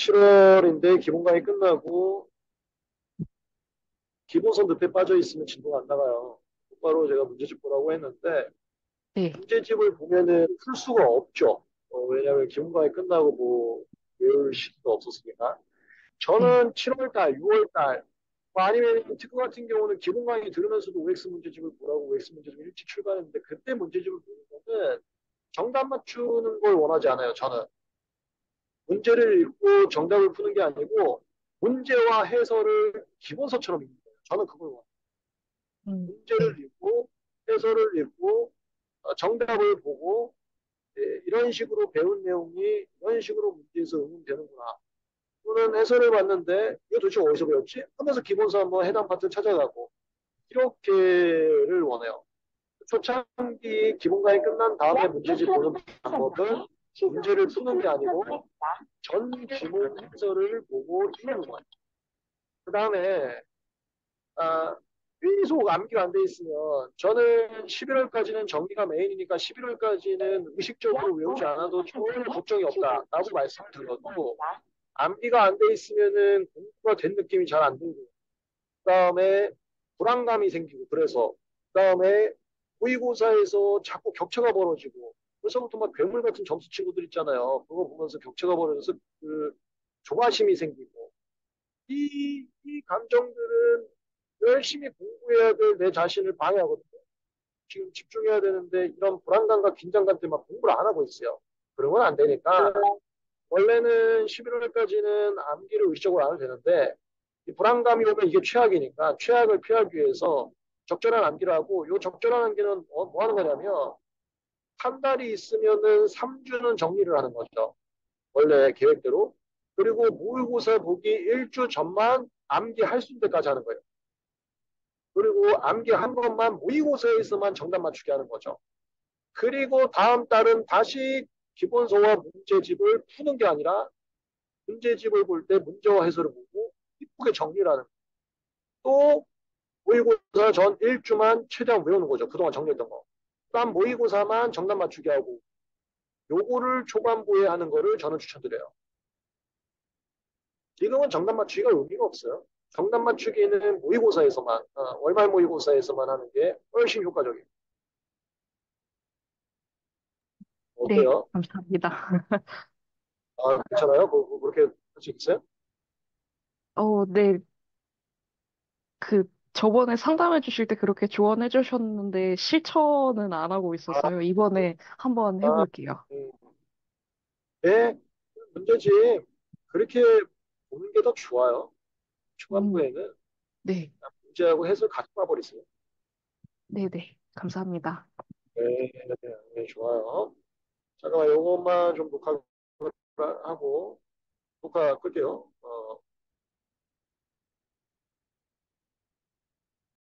7월인데 기본 강의 끝나고 기본서 늪에 빠져 있으면 진도가 안 나가요. 곧바로 제가 문제집 보라고 했는데 네, 문제집을 보면은 풀 수가 없죠. 왜냐하면 기본 강의 끝나고 뭐 외울 시기가 없었으니까. 네. 저는 7월달, 6월달 뭐 아니면 특허 같은 경우는 기본 강의 들으면서도 OX 문제집을 보라고 OX 문제집을 일찍 출발했는데 그때 문제집을 보는 거는 정답 맞추는 걸 원하지 않아요. 저는 문제를 읽고 정답을 푸는 게 아니고 문제와 해설을 기본서처럼 읽는 거예요. 저는 그걸 원해요. 네. 문제를 읽고 해설을 읽고 정답을 보고 이런 식으로 배운 내용이 이런 식으로 문제에서 응용되는구나. 또는 해설을 봤는데 이거 도대체 어디서 배웠지? 하면서 기본서 한번 해당 파트 찾아가고 이렇게를 원해요. 초창기 기본강의 끝난 다음에 문제집 보는 방법은 문제를 푸는 게 아니고 전 기본 해설을 보고 읽는 거예요. 그 다음에 계속 암기가 안 돼 있으면 저는 11월까지는 정리가 메인이니까 11월까지는 의식적으로 외우지 않아도 전혀 걱정이 없다라고 말씀을 드려도 암기가 안 돼 있으면은 공부가 된 느낌이 잘 안 들고 그다음에 불안감이 생기고 그래서 그다음에 모의고사에서 자꾸 격차가 벌어지고 그래서부터 막 괴물 같은 점수 친구들 있잖아요. 그거 보면서 격차가 벌어져서 그 조바심이 생기고 이 감정들은 열심히 공부해야 될 내 자신을 방해하거든요. 지금 집중해야 되는데 이런 불안감과 긴장감 때문에 공부를 안 하고 있어요. 그러면 안 되니까 원래는 11월까지는 암기를 의식적으로 안 해도 되는데 이 불안감이 오면 이게 최악이니까 최악을 피하기 위해서 적절한 암기를 하고 이 적절한 암기는 뭐 하는 거냐면 한 달이 있으면은 3주는 정리를 하는 거죠. 원래 계획대로. 그리고 모의고사 보기 1주 전만 암기할 수 있는 데까지 하는 거예요. 그리고 암기 한 번만 모의고사에서만 정답 맞추게 하는 거죠. 그리고 다음 달은 다시 기본서와 문제집을 푸는 게 아니라 문제집을 볼 때 문제와 해설을 보고 이쁘게 정리를 하는 거예요. 또 모의고사 전 1주만 최대한 외우는 거죠. 그동안 정리했던 거. 그다음 모의고사만 정답 맞추게 하고 요거를 초반부에 하는 거를 저는 추천드려요. 지금은 정답 맞추기가 의미가 없어요. 정답 맞추기는 모의고사에서만 월말 모의고사에서만 하는 게 훨씬 효과적이에요. 네, 어때요? 감사합니다. 괜찮아요? 그렇게 할 수 있어요? 네, 그, 저번에 상담해 주실 때 그렇게 조언해 주셨는데 실천은 안 하고 아, 있었어요. 이번에 한번 아, 해볼게요. 음, 네, 문제지. 그렇게 보는 게 더 좋아요. 음, 초반부에는 네, 문제하고 해설 같이 봐버리세요. 네네, 감사합니다. 네, 네, 좋아요. 잠깐만, 요것만 좀 녹화하고, 녹화 끌게요.